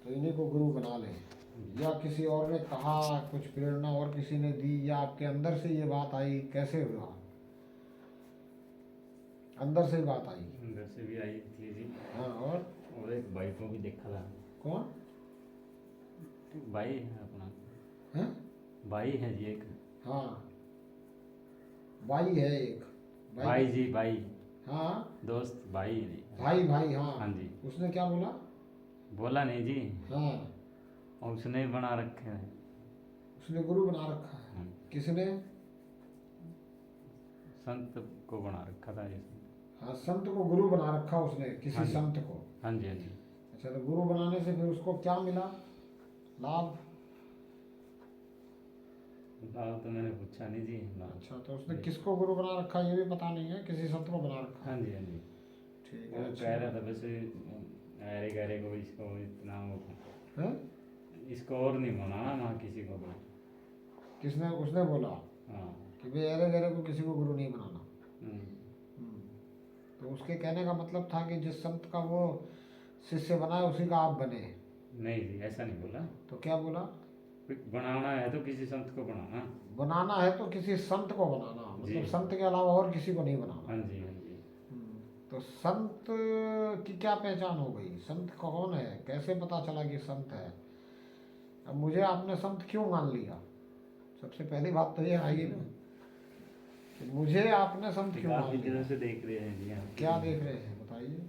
तो इन्हीं को गुरु बना लें। या किसी और ने कहा, कुछ प्रेरणा और किसी ने दी, या आपके अंदर से ये बात आई, कैसे हुआ? अंदर से ही बात आई? अंदर से भी आई थी जी। हाँ। और एक भाई को भी देखा था। कौन भाई है अपना, है? भाई है जी एक। हाँ, भाई है एक। भाई जी, भाई, हाँ, दोस्त भाई जी। भाई भाई, हाँ। हाँ जी। उसने क्या बोला? बोला नहीं जी, हाँ, और उसने बना रखे हैं। उसने गुरु बना रखा है। हाँ, किसने? संत को बना रखा था जिसने। हाँ, संत को गुरु बना रखा उसने, किसी हाँ जी। संत को। हाँ जी, हाँ जी। अच्छा, तो गुरु बनाने से फिर उसको क्या मिला लाभ? लाभ तो मैंने पूछा नहीं जी। लाभ। अच्छा, तो उसने किसको गुरु बना रखा ये भी पता नहीं है, किसी संत को बना रखा। हाँ जी, हाँ जी। ठीक वो है। कह रहा था बस अरे गहरे को इसको इतना वो है? इसको और नहीं बनाना वहाँ किसी को भी। किसने? उसने बोला हाँ। कि भाई अरे गहरे को किसी को गुरु नहीं बनाना। हम्म। तो उसके कहने का मतलब था कि जिस संत का वो शिष्य बनाए उसी का आप बने। नहीं जी, ऐसा नहीं बोला। तो क्या बोला? बनाना है तो किसी संत को बनाना। बनाना है तो किसी संत को बनाना, मतलब जी। संत के अलावा और किसी को नहीं बनाना। हाँ जी, हाँ जी। तो संत की क्या पहचान हो गई? संत कौन है? कैसे पता चला कि संत है? अब मुझे आपने संत क्यों मान लिया? सबसे पहली बात तो ये आएगी ना कि मुझे आपने संत क्यों मान काफी दिनों लिया? से देख रहे हैं जी आप। क्या देख रहे हैं बताइए?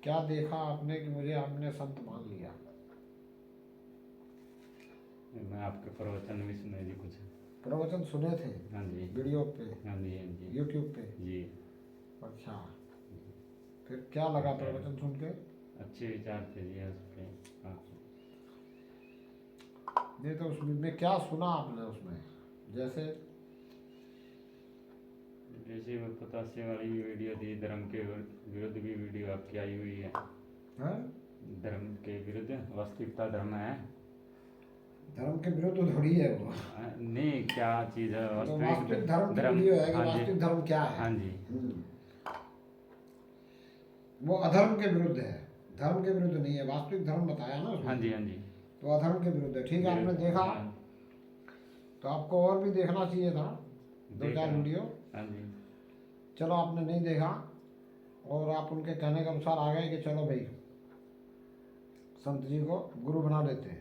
क्या देखा आपने कि मुझे आपने संत मान लिया? मैं आपके प्रवचन भी सुने जी कुछ। प्रवचन सुने थे? हाँ जी। वीडियो पे? हाँ जी, हाँ जी। यूट्यूब पे? जी। अच्छा, फिर क्या लगा प्रवचन सुन के? अच्छे विचार थे जी उसके। हाँ। नहीं तो उसमें क्या सुना आपने उसमें? जैसे जैसे वो पतासे वाली वीडियो थी, धर्म के विरुद्ध भी वीडियो आपकी आई हुई है। हैं? धर्म के विरुद्ध, वास्तविकता धर्म है। धर्म के विरुद्ध थोड़ी है वो। नहीं, क्या चीज़ है तो वास्तविक वास्तविक धर्म की धर्म? वीडियो है कि हाँ जी, वास्तविक धर्म क्या है। हाँ जी। वो अधर्म के विरुद्ध है, धर्म के विरुद्ध नहीं है। वास्तविक धर्म बताया ना उसमें। हाँ जी, हाँ जी। तो अधर्म के विरुद्ध है। ठीक है, आपने देखा हाँ, तो आपको और भी देखना चाहिए था, दो देखा। चार वीडियो। हाँ जी। चलो आपने नहीं देखा और आप उनके कहने के अनुसार आ गए कि चलो भाई संत जी को गुरु बना देते हैं।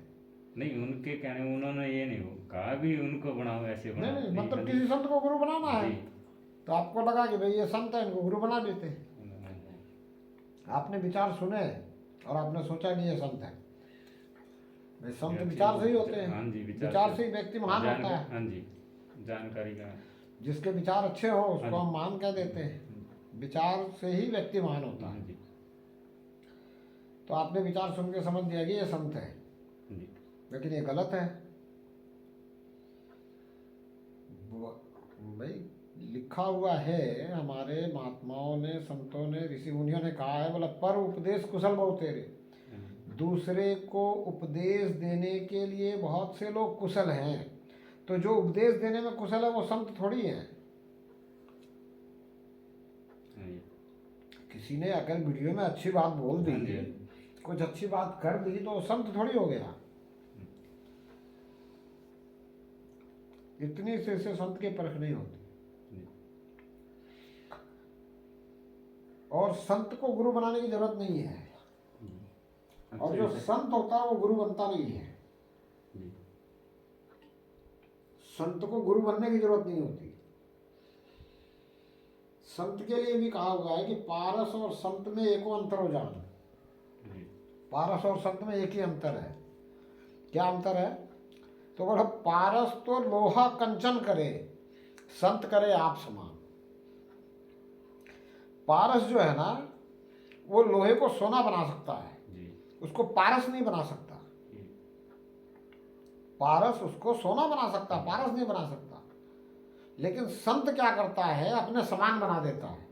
नहीं, उनके कहने उन्होंने ये नहीं कहा भी उनको बनाओ, ऐसे नहीं बनाओ। नहीं, मतलब किसी संत को गुरु बनाना है जी। तो आपको लगा कि भाई ये संत है, इनको गुरु बना देते हैं। आपने विचार सुने और आपने सोचा कि ये संत है। भाई संत विचार से ही होते हैं। हाँ जी, विचार से ही व्यक्ति महान होता है। हाँ जी, जानकारी का। जिसके विचार अच्छे हो उसको हाँ हम महान कह देते हैं। विचार से ही व्यक्ति महान होता हाँ है। जी। तो आपने विचार सुन के समझ दिया कि ये संत है, जी। लेकिन ये गलत है। भाई लिखा हुआ है, हमारे महात्माओं ने, संतों ने, ऋषि मुनियों ने कहा है, बोला पर उपदेश कुशल बहु तेरे। दूसरे को उपदेश देने के लिए बहुत से लोग कुशल हैं, तो जो उपदेश देने में कुशल है वो संत थोड़ी है। किसी ने अगर वीडियो में अच्छी बात बोल दी, कुछ अच्छी बात कर दी, तो संत थोड़ी हो गया। इतनी से संत की परख नहीं होती। और संत को गुरु बनाने की जरूरत नहीं है। और जो संत होता है वो गुरु बनता नहीं है। संत को गुरु बनने की जरूरत नहीं होती। संत के लिए भी कहा हुआ है कि पारस और संत में एको अंतर हो जान। पारस और संत में एक ही अंतर है। क्या अंतर है? तो बोला पारस तो लोहा कंचन करे, संत करे आप समान। पारस जो है ना वो लोहे को सोना बना सकता है, उसको पारस नहीं बना सकता। पारस उसको सोना बना सकता, पारस नहीं बना सकता। लेकिन संत क्या करता है? अपने समान बना देता है।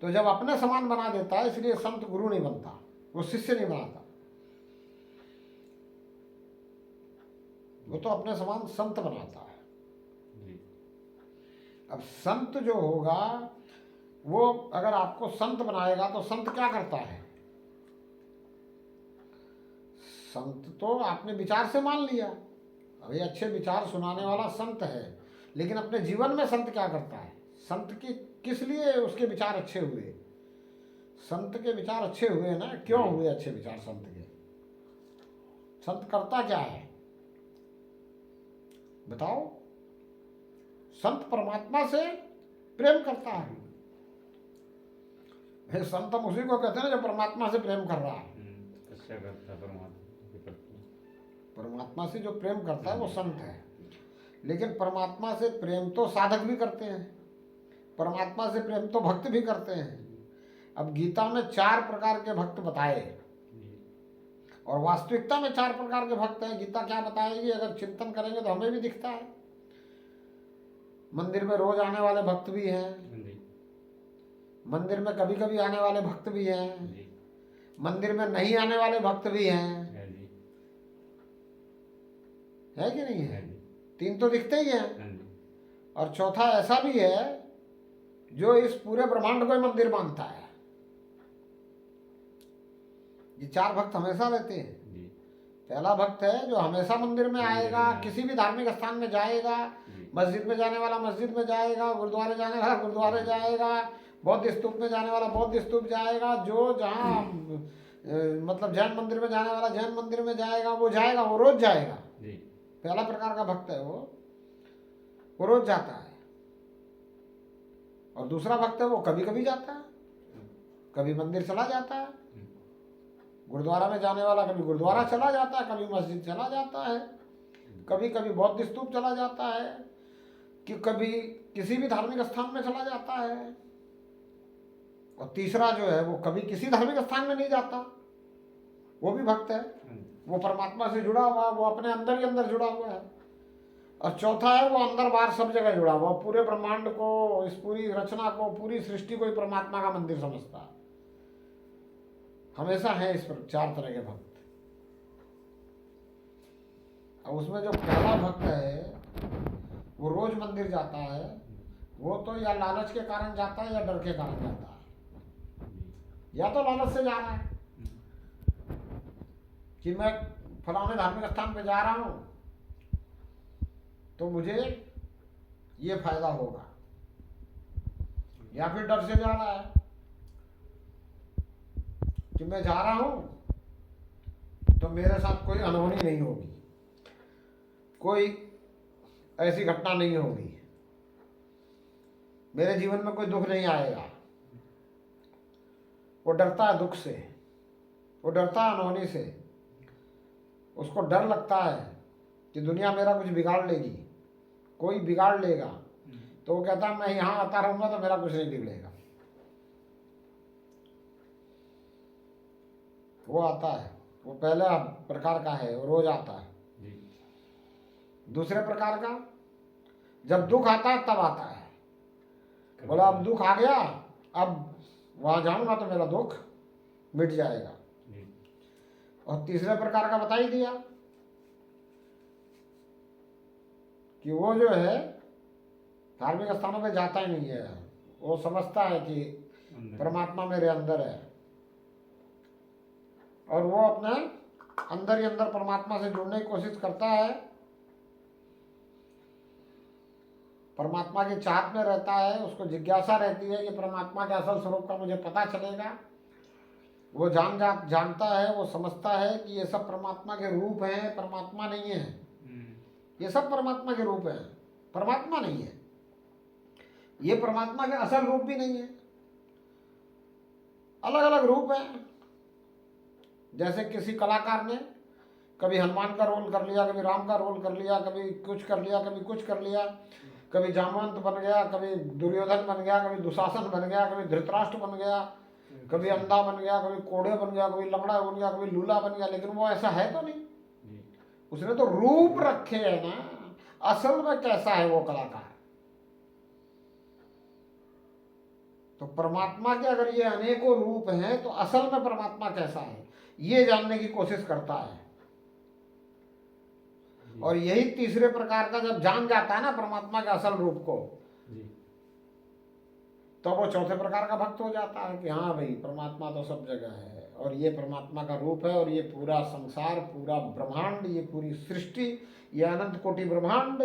तो जब अपने समान बना देता है, इसलिए संत गुरु नहीं बनता, वो शिष्य नहीं बनाता, वो तो अपने समान संत बनाता है। अब संत जो होगा वो अगर आपको संत बनाएगा तो संत क्या करता है? संत तो आपने विचार से मान लिया, अभी अच्छे विचार सुनाने वाला संत है, लेकिन अपने जीवन में संत क्या करता है? संत की किस लिए उसके विचार अच्छे हुए? संत के विचार अच्छे हुए ना, क्यों हुए अच्छे विचार संत के? संत करता क्या है बताओ? संत परमात्मा से प्रेम करता है। संत हम उसी को कहते हैं ना जो परमात्मा से प्रेम कर रहा है। तपस्या करता है परमात्मा के प्रति। परमात्मा से जो प्रेम करता है वो संत है। लेकिन परमात्मा से प्रेम तो साधक भी करते हैं, परमात्मा से प्रेम तो भक्त भी करते हैं। अब गीता में 4 प्रकार के भक्त बताए, और वास्तविकता में 4 प्रकार के भक्त हैं। गीता क्या बताएगी? अगर चिंतन करेंगे तो हमें भी दिखता है। मंदिर में रोज आने वाले भक्त भी हैं, मंदिर में कभी कभी आने वाले भक्त भी हैं, मंदिर में नहीं आने वाले भक्त भी हैं, है कि नहीं है? 3 तो दिखते ही हैं। और चौथा ऐसा भी है जो इस पूरे ब्रह्मांड को ही मंदिर मानता है। ये 4 भक्त हमेशा रहते हैं। पहला भक्त है जो हमेशा मंदिर में आएगा, किसी भी धार्मिक स्थान में जाएगा, मस्जिद में जाने वाला मस्जिद में जाएगा, गुरुद्वारे जाने वाला गुरुद्वारे जाएगा, बौद्ध स्तूप में जाने वाला बौद्ध स्तूप जाएगा, जो जहाँ मतलब जैन मंदिर में जाने वाला जैन मंदिर में जाएगा, वो जाएगा, वो रोज जाएगा। पहला प्रकार का भक्त है वो रोज जाता है। और दूसरा भक्त है वो कभी कभी जाता है, कभी मंदिर चला जाता है, गुरुद्वारा में जाने वाला कभी गुरुद्वारा चला जाता है, कभी मस्जिद चला जाता है, कभी कभी बौद्ध स्तूप चला जाता है, कि कभी किसी भी धार्मिक स्थान में चला जाता है। और तीसरा जो है वो कभी किसी धार्मिक स्थान में नहीं जाता, वो भी भक्त है, वो परमात्मा से जुड़ा हुआ, वो अपने अंदर ही अंदर जुड़ा हुआ है। और चौथा है वो अंदर बाहर सब जगह जुड़ा हुआ, पूरे ब्रह्मांड को, इस पूरी रचना को, पूरी सृष्टि को ही परमात्मा का मंदिर समझता है। हमेशा है इस पर 4 तरह के भक्त। अब उसमें जो पहला भक्त है वो रोज मंदिर जाता है, वो तो या लालच के कारण जाता है या डर के कारण जाता है। या तो लालच से जा रहा है कि मैं फलाने धार्मिक स्थान पे जा रहा हूं तो मुझे ये फायदा होगा, या फिर डर से जा रहा है कि मैं जा रहा हूं तो मेरे साथ कोई अनहोनी नहीं होगी, कोई ऐसी घटना नहीं होगी, मेरे जीवन में कोई दुख नहीं आएगा। वो डरता है दुख से, वो डरता है अनहोनी से, उसको डर लगता है कि दुनिया मेरा कुछ बिगाड़ लेगी, कोई बिगाड़ लेगा। तो वो कहता है मैं यहाँ आता रहूंगा तो मेरा कुछ नहीं बिगड़ेगा। वो आता है, वो पहला प्रकार का है, वो रोज आता है। दूसरे प्रकार का जब दुख आता है तब आता है, बोला अब दुख आ गया, अब वहां जाऊंगा तो मेरा दुख मिट जाएगा। और तीसरे प्रकार का बता ही दिया कि वो जो है धार्मिक स्थानों पे जाता ही नहीं है, वो समझता है कि परमात्मा मेरे अंदर है, और वो अपने अंदर ही अंदर परमात्मा से जुड़ने की कोशिश करता है, परमात्मा की चाहत में रहता है, उसको जिज्ञासा रहती है कि परमात्मा के असल स्वरूप का मुझे पता चलेगा। वो जानता है, वो समझता है कि ये सब परमात्मा के रूप हैं, परमात्मा नहीं है। ये सब परमात्मा के रूप हैं, परमात्मा नहीं है। ये परमात्मा के असल रूप भी नहीं है, अलग अलग रूप हैं। जैसे किसी कलाकार ने कभी हनुमान का रोल कर लिया, कभी राम का रोल कर लिया, कभी कुछ कर लिया, कभी कुछ कर लिया, कभी जामवंत बन गया, कभी दुर्योधन बन गया, कभी दुशासन बन गया, कभी धृतराष्ट्र बन गया, कभी अंधा बन गया, कभी कोड़े बन गया, कभी लंगड़ा बन गया, कभी लूला बन गया। लेकिन वो ऐसा है तो नहीं, उसने तो रूप रखे है ना। असल में कैसा है वो कलाकार? तो परमात्मा के अगर ये अनेकों रूप हैं तो असल में परमात्मा कैसा है ये जानने की कोशिश करता है। और यही तीसरे प्रकार का जब जान जाता है ना परमात्मा के असल रूप को, तो वो चौथे प्रकार का भक्त हो जाता है कि हाँ भाई परमात्मा तो सब जगह है और ये परमात्मा का रूप है और ये पूरा संसार, पूरा ब्रह्मांड, ये पूरी सृष्टि, ये अनंत कोटि ब्रह्मांड,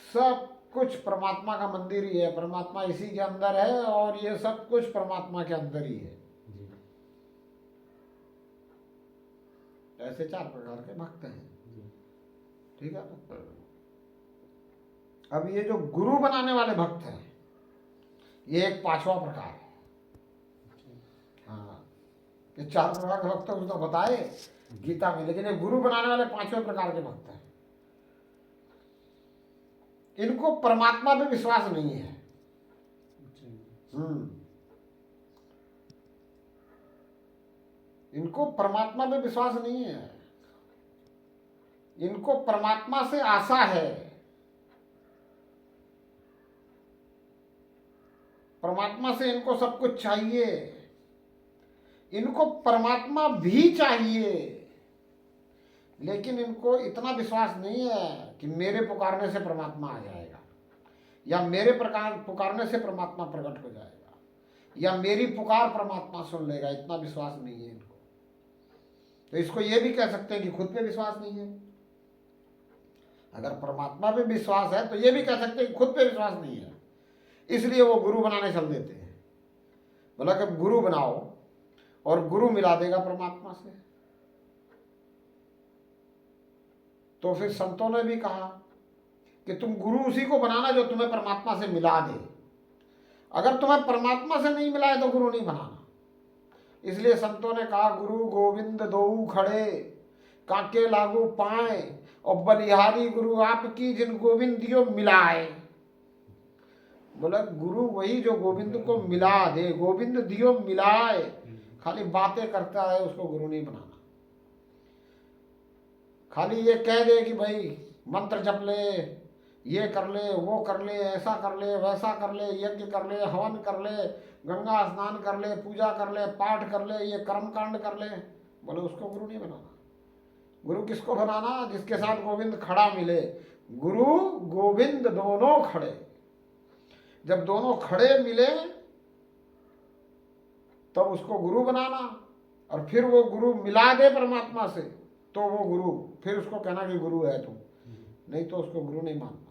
सब कुछ परमात्मा का मंदिर ही है, परमात्मा इसी के अंदर है और ये सब कुछ परमात्मा के अंदर ही है। जी ऐसे 4 प्रकार के भक्त हैं। जी ठीक है ना। अब ये जो गुरु बनाने वाले भक्त हैं, ये एक 5वां प्रकार है। हाँ, ये 4 प्रकार के भक्त उसने बताए गीता में, लेकिन ये गुरु बनाने वाले 5वें प्रकार के भक्त हैं। इनको परमात्मा पे विश्वास नहीं है। इनको परमात्मा पे विश्वास नहीं है, इनको परमात्मा से आशा है। परमात्मा से इनको सब कुछ चाहिए, इनको परमात्मा भी चाहिए, लेकिन इनको इतना विश्वास नहीं है कि मेरे पुकारने से परमात्मा आ जाएगा या मेरे पुकारने से परमात्मा प्रकट हो जाएगा या मेरी पुकार परमात्मा सुन लेगा। इतना विश्वास नहीं है इनको। तो इसको ये भी कह सकते हैं कि खुद पे विश्वास नहीं है। अगर परमात्मा पे विश्वास है तो ये भी कह सकते हैं कि खुद पे विश्वास नहीं है, इसलिए वो गुरु बनाने चल देते हैं। बोला कि गुरु बनाओ और गुरु मिला देगा परमात्मा से। तो फिर संतों ने भी कहा कि तुम गुरु उसी को बनाना जो तुम्हें परमात्मा से मिला दे। अगर तुम्हें परमात्मा से नहीं मिला है तो गुरु नहीं बनाना। इसलिए संतों ने कहा गुरु गोविंद दोऊ खड़े, काके लागू पाए, और बलिहारी गुरु आपकी जिन गोविंद दियो मिलाए। बोला गुरु वही जो गोविंद को मिला दे, गोविंद दियो मिलाए। खाली बातें करता है उसको गुरु नहीं बनाना। खाली ये कह दे कि भाई मंत्र जप ले, ये कर ले, वो कर ले, ऐसा कर ले, वैसा कर ले, यज्ञ कर ले, हवन कर ले, गंगा स्नान कर ले, पूजा कर ले, पाठ कर ले, ये कर्म कांड कर ले, बोले उसको गुरु नहीं बनाना। गुरु किसको बनाना? जिसके साथ गोविंद खड़ा मिले। गुरु गोविंद दोनों खड़े, जब दोनों खड़े मिले तब उसको गुरु बनाना। और फिर वो गुरु मिला दे परमात्मा से तो वो गुरु, फिर उसको कहना कि गुरु है तुम, नहीं तो उसको गुरु नहीं मानना।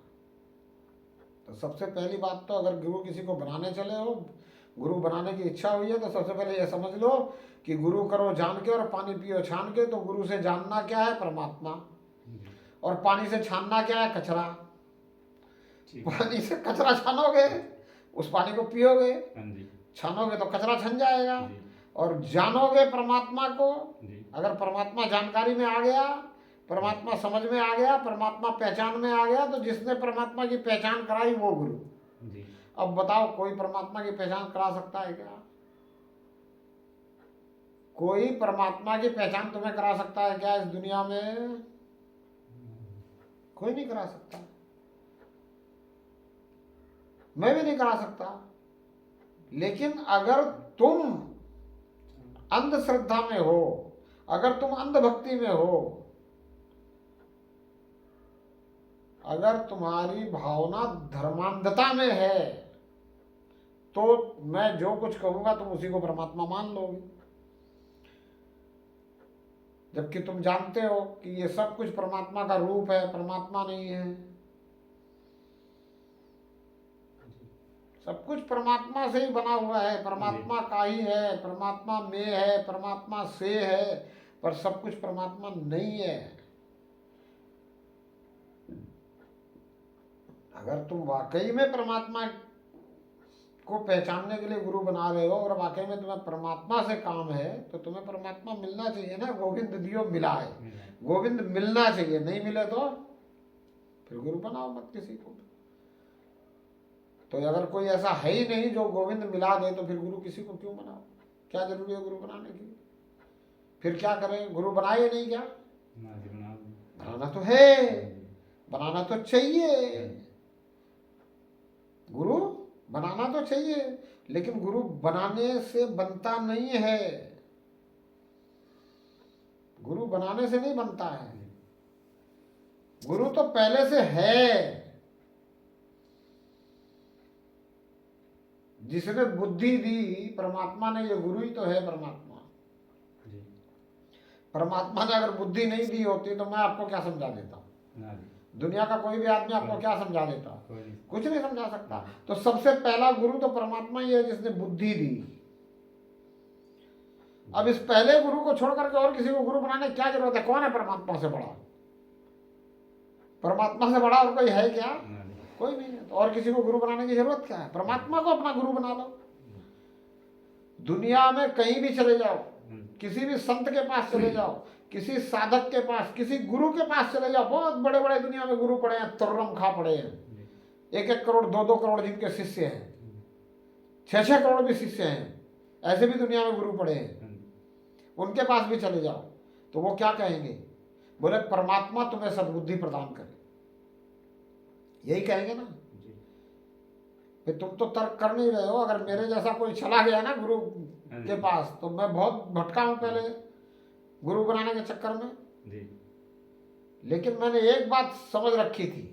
तो सबसे पहली बात तो अगर गुरु किसी को बनाने चले हो, गुरु बनाने की इच्छा हुई है, तो सबसे पहले ये समझ लो कि गुरु करो जान के और पानी पियो छान के। तो गुरु से जानना क्या है? परमात्मा। और पानी से छानना क्या है? कचरा। पानी से कचरा छानोगे, उस पानी को पियोगे, छानोगे तो कचरा छन जाएगा। और जानोगे परमात्मा को, अगर परमात्मा जानकारी में आ गया, परमात्मा समझ में आ गया, परमात्मा पहचान में आ गया, तो जिसने परमात्मा की पहचान कराई वो गुरु। अब बताओ कोई परमात्मा की पहचान करा सकता है क्या? कोई परमात्मा की पहचान तुम्हें करा सकता है क्या इस दुनिया में? कोई नहीं करा सकता, मैं भी नहीं करा सकता। लेकिन अगर तुम अंधश्रद्धा में हो, अगर तुम अंधभक्ति में हो, अगर तुम्हारी भावना धर्मांधता में है, तो मैं जो कुछ कहूंगा तुम उसी को परमात्मा मान लोगे। जबकि तुम जानते हो कि ये सब कुछ परमात्मा का रूप है, परमात्मा नहीं है। सब कुछ परमात्मा से ही बना हुआ है, परमात्मा का ही है, परमात्मा में है, परमात्मा से है, पर सब कुछ परमात्मा नहीं है। अगर तुम वाकई में परमात्मा को पहचानने के लिए गुरु बना रहे हो और वाकई में तुम्हें परमात्मा से काम है, तो तुम्हें परमात्मा मिलना चाहिए ना। गोविंद दियो मिलाए, गोविंद मिलना चाहिए। नहीं मिले तो फिर गुरु बनाओ मत किसी को। तो अगर कोई ऐसा है ही नहीं जो गोविंद मिला दे, तो फिर गुरु किसी को क्यों बनाओ? क्या जरूरी है गुरु बनाने की? फिर क्या करें? गुरु बनाए नहीं क्या? बनाना तो है, बनाना तो चाहिए, गुरु बनाना तो चाहिए, लेकिन गुरु बनाने से बनता नहीं है। गुरु बनाने से नहीं बनता है, गुरु तो पहले से है। जिसने बुद्धि दी परमात्मा ने, ये गुरु ही तो है परमात्मा। जी परमात्मा ने अगर बुद्धि नहीं दी होती तो मैं आपको क्या समझा देता? ना जी दुनिया का कोई भी आदमी आपको क्या समझा देता? कोई नहीं। कुछ नहीं समझा सकता। तो सबसे पहला गुरु तो परमात्मा ही है जिसने बुद्धि दी। अब इस पहले गुरु को छोड़ करके और किसी को गुरु बनाने की क्या जरूरत है? कौन है परमात्मा से बड़ा? परमात्मा से बड़ा और कोई है क्या? ना जी कोई नहीं है। तो और किसी को गुरु बनाने की जरूरत क्या है? परमात्मा को अपना गुरु बना लो। दुनिया में कहीं भी चले जाओ, किसी भी संत के पास चले जाओ, किसी साधक के पास, किसी गुरु के पास चले जाओ, बहुत बड़े बड़े दुनिया में गुरु पड़े हैं, तुर्रम खा पड़े हैं, 1-1 करोड़ 2-2 करोड़ जिनके शिष्य हैं, 6-6 करोड़ भी शिष्य हैं, ऐसे भी दुनिया में गुरु पड़े हैं। उनके पास भी चले जाओ तो वो क्या कहेंगे? बोले परमात्मा तुम्हें सद्बुद्धि प्रदान करे, यही कहेंगे ना। फिर तुम तो तर्क कर नहीं रहे हो। अगर मेरे जैसा कोई चला गया ना गुरु के पास तो मैं बहुत भटका हूं पहले गुरु बनाने के चक्कर में जी। लेकिन मैंने एक बात समझ रखी थी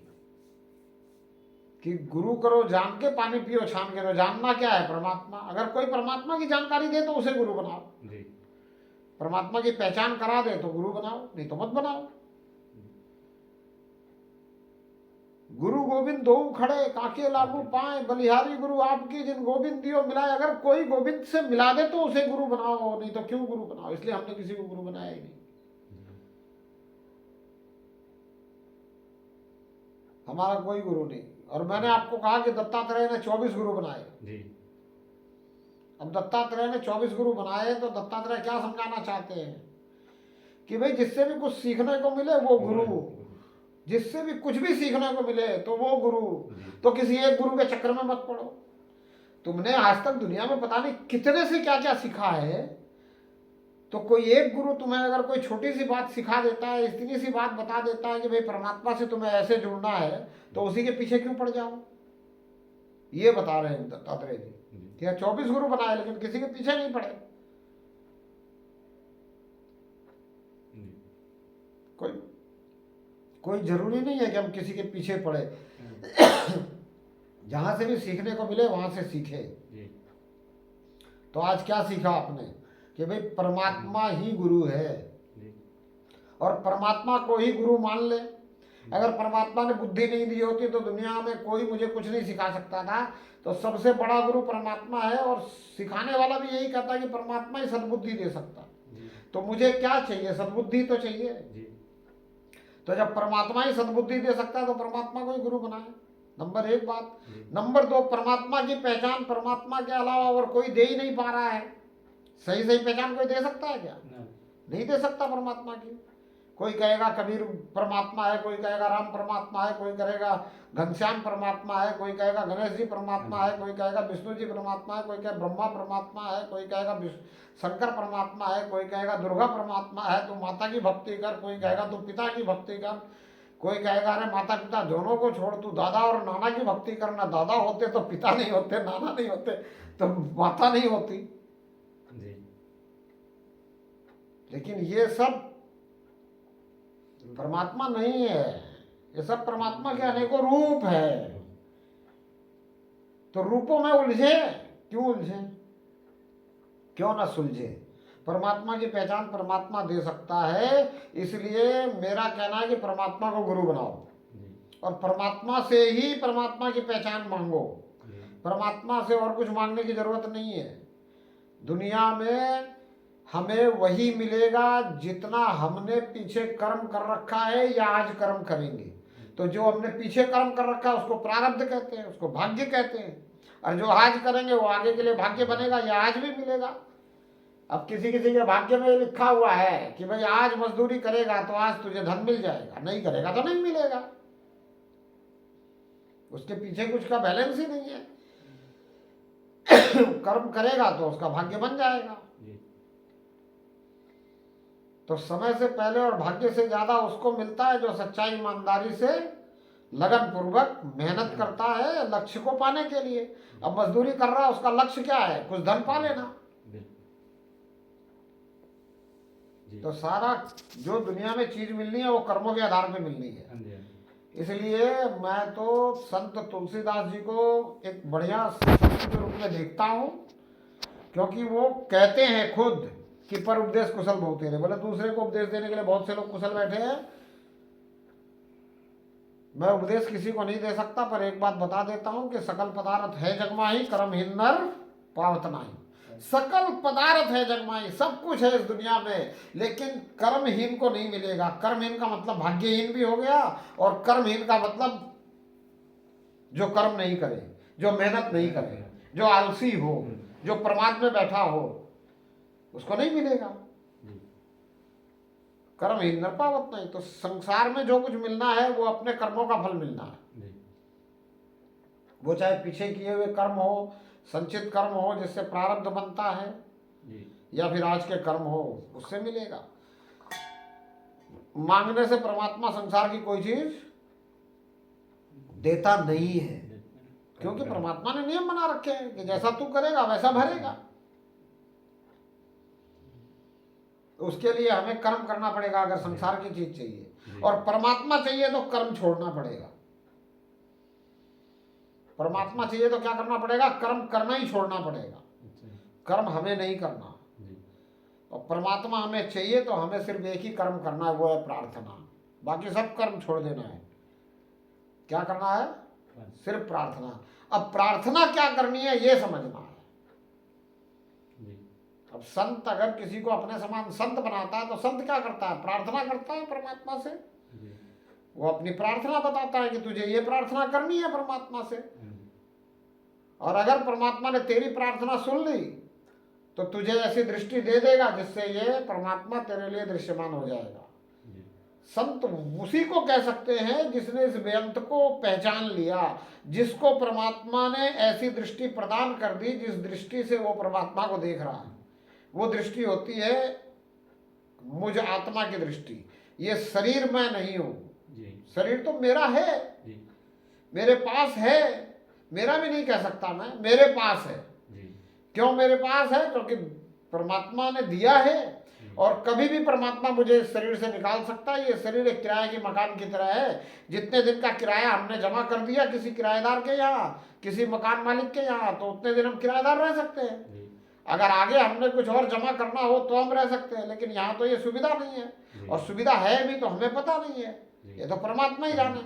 कि गुरु करो जान के, पानी पियो छान के। तो जानना क्या है? परमात्मा। अगर कोई परमात्मा की जानकारी दे तो उसे गुरु बनाओ, जी परमात्मा की पहचान करा दे तो गुरु बनाओ, नहीं तो मत बनाओ। गुरु गोविंद दो खड़े, काके लागू पाए, बलिहारी गुरु आपकी जिन गोविंद दियो मिलाए। अगर कोई गोविंद से मिला दे तो उसे गुरु बनाओ, नहीं तो क्यों गुरु बनाओ? इसलिए हमने किसी को गुरु बनाया ही नहीं। हमारा कोई गुरु नहीं। और मैंने आपको कहा कि दत्तात्रेय ने 24 गुरु बनाए जी। अब दत्तात्रेय ने 24 गुरु बनाए तो दत्तात्रेय क्या समझाना चाहते हैं कि भाई जिससे भी कुछ सीखने को मिले वो गुरु, जिससे भी कुछ भी सीखने को मिले तो वो गुरु। तो किसी एक गुरु के चक्कर में मत पड़ो। तुमने आज तक दुनिया में पता नहीं कितने से क्या क्या सीखा है, तो कोई एक गुरु तुम्हें अगर कोई छोटी सी बात सिखा देता है, इतनी सी बात बता देता है कि भाई परमात्मा से तुम्हें ऐसे जुड़ना है, तो उसी के पीछे क्यों पड़ जाओ? ये बता रहे हैं दत्तात्रेय जी कि 24 गुरु बनाए लेकिन किसी के पीछे नहीं पड़े। कोई जरूरी नहीं है कि हम किसी के पीछे पड़े। जहां से भी सीखने को मिले वहां से सीखे। तो आज क्या सीखा आपने कि भाई परमात्मा ही गुरु है और परमात्मा को ही गुरु मान ले। अगर परमात्मा ने बुद्धि नहीं दी होती तो दुनिया में कोई मुझे कुछ नहीं सिखा सकता था। तो सबसे बड़ा गुरु परमात्मा है और सिखाने वाला भी यही कहता है कि परमात्मा ही सद्बुद्धि दे सकता है। तो मुझे क्या चाहिए? सद्बुद्धि तो चाहिए। तो जब परमात्मा ही सद्बुद्धि दे सकता है तो परमात्मा को ही गुरु बनाए। नंबर 1 बात। नंबर 2, परमात्मा की पहचान परमात्मा के अलावा और कोई दे ही नहीं पा रहा है। सही सही पहचान कोई दे सकता है क्या? नहीं दे सकता परमात्मा की। कोई कहेगा कबीर परमात्मा है, कोई कहेगा राम परमात्मा है, कोई कहेगा घनश्याम परमात्मा है, कोई कहेगा गणेश जी परमात्मा है, कोई कहेगा विष्णु जी परमात्मा है, कोई कहेगा ब्रह्मा परमात्मा है, कोई कहेगा शंकर परमात्मा है, कोई कहेगा दुर्गा परमात्मा है, तू माता की भक्ति कर, कोई कहेगा तू पिता की भक्ति कर, कोई कहेगा अरे माता पिता दोनों को छोड़ तू दादा और नाना की भक्ति करना। दादा होते तो पिता नहीं होते, नाना नहीं होते तो माता नहीं होती। लेकिन ये सब परमात्मा नहीं है। ये सब परमात्मा के अनेकों रूप है। तो रूपों में उलझे क्यों? उलझे क्यों ना सुलझे? परमात्मा की पहचान परमात्मा दे सकता है। इसलिए मेरा कहना है कि परमात्मा को गुरु बनाओ और परमात्मा से ही परमात्मा की पहचान मांगो। परमात्मा से और कुछ मांगने की जरूरत नहीं है। दुनिया में हमें वही मिलेगा जितना हमने पीछे कर्म कर रखा है या आज कर्म करेंगे। तो जो हमने पीछे कर्म कर रखा है उसको प्रारब्ध कहते हैं, उसको भाग्य कहते हैं। और जो आज करेंगे वो आगे के लिए भाग्य बनेगा, या आज भी मिलेगा। अब किसी किसी के भाग्य में लिखा हुआ है कि भाई आज मजदूरी करेगा तो आज तुझे धन मिल जाएगा, नहीं करेगा तो नहीं मिलेगा। उसके पीछे कुछ का बैलेंस ही नहीं है। कर्म करेगा तो उसका भाग्य बन जाएगा। तो समय से पहले और भाग्य से ज्यादा उसको मिलता है जो सच्चाई ईमानदारी से लगन पूर्वक मेहनत करता है लक्ष्य को पाने के लिए। अब मजदूरी कर रहा है, उसका लक्ष्य क्या है? कुछ धन पा लेना। तो सारा जो दुनिया में चीज मिलनी है वो कर्मों के आधार पे मिलनी है। इसलिए मैं तो संत तुलसीदास जी को एक बढ़िया संत के रूप में देखता हूँ, क्योंकि वो कहते हैं खुद कि पर उपदेश कुशल बहुत तेरे। बोले दूसरे को उपदेश देने के लिए बहुत से लोग कुशल बैठे हैं, मैं उपदेश किसी को नहीं दे सकता, पर एक बात बता देता हूं कि सकल पदार्थ है जगमाही, कर्महीन नर पावत नाही। सकल पदार्थ है जगमाही, सब कुछ है इस दुनिया में, लेकिन कर्महीन को नहीं मिलेगा। कर्महीन का मतलब भाग्यहीन भी हो गया, और कर्महीन का मतलब जो कर्म नहीं करे, जो मेहनत नहीं करे, जो आलसी हो, जो प्रमाद में बैठा हो, उसको नहीं मिलेगा। कर्महीन नर पावत नहीं। तो संसार में जो कुछ मिलना है वो अपने कर्मों का फल मिलना है। वो चाहे पीछे किए हुए कर्म हो, संचित कर्म हो जिससे प्रारब्ध बनता है, या फिर आज के कर्म हो, उससे मिलेगा। मांगने से परमात्मा संसार की कोई चीज देता नहीं है, क्योंकि परमात्मा ने नियम बना रखे हैं कि जैसा तू करेगा वैसा भरेगा। उसके लिए हमें कर्म करना पड़ेगा अगर संसार की चीज चाहिए, और परमात्मा चाहिए तो कर्म छोड़ना पड़ेगा। परमात्मा चाहिए तो क्या करना पड़ेगा? कर्म करना ही छोड़ना पड़ेगा। कर्म हमें नहीं करना, और परमात्मा हमें चाहिए तो हमें सिर्फ एक ही कर्म करना है, वो है प्रार्थना। बाकी सब कर्म छोड़ देना है। क्या करना है? सिर्फ प्रार्थना। अब प्रार्थना क्या करनी है ये समझना है। अब संत अगर किसी को अपने समान संत बनाता है तो संत क्या करता है? प्रार्थना करता है परमात्मा से। वो अपनी प्रार्थना बताता है कि तुझे ये प्रार्थना करनी है परमात्मा से, और अगर परमात्मा ने तेरी प्रार्थना सुन ली तो तुझे ऐसी दृष्टि दे देगा जिससे ये परमात्मा तेरे लिए दृश्यमान हो जाएगा। संत उसी को कह सकते हैं जिसने इस बेअंत को पहचान लिया, जिसको परमात्मा ने ऐसी दृष्टि प्रदान कर दी जिस दृष्टि से वो परमात्मा को देख रहा है। वो दृष्टि होती है मुझ आत्मा की दृष्टि। ये शरीर मैं नहीं हूं, शरीर तो मेरा है, मेरे पास है, मेरा भी नहीं कह सकता मैं, मेरे पास है। क्यों मेरे पास है? क्योंकि परमात्मा ने दिया है, और कभी भी परमात्मा मुझे इस शरीर से निकाल सकता है। ये शरीर एक किराए के मकान की तरह है। जितने दिन का किराया हमने जमा कर दिया किसी किराएदार के यहाँ, किसी मकान मालिक के यहाँ, तो उतने दिन हम किराएदार रह सकते हैं। अगर आगे हमने कुछ और जमा करना हो तो हम रह सकते हैं, लेकिन यहाँ तो ये सुविधा नहीं है, और सुविधा है भी तो हमें पता नहीं है। ये तो परमात्मा ही जाने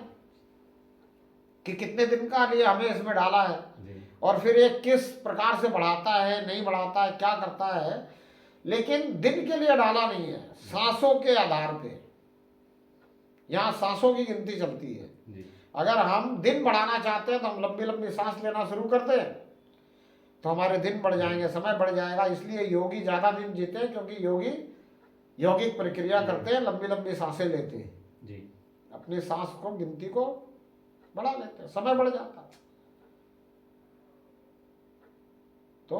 कि कितने दिन का लिए हमें इसमें डाला है, और फिर ये किस प्रकार से बढ़ाता है, नहीं बढ़ाता है, क्या करता है। लेकिन दिन के लिए डाला नहीं है, सांसों के आधार पे। यहाँ सांसों की गिनती चलती है। अगर हम दिन बढ़ाना चाहते हैं तो हम लंबी लंबी सांस लेना शुरू करते हैं तो हमारे दिन बढ़ जाएंगे, समय बढ़ जाएगा। इसलिए योगी ज्यादा दिन जीते हैं, क्योंकि योगी यौगिक प्रक्रिया करते हैं, लंबी लंबी सांसें लेते हैं, अपनी सांस को गिनती को बढ़ा लेते हैं, समय बढ़ जाता है। तो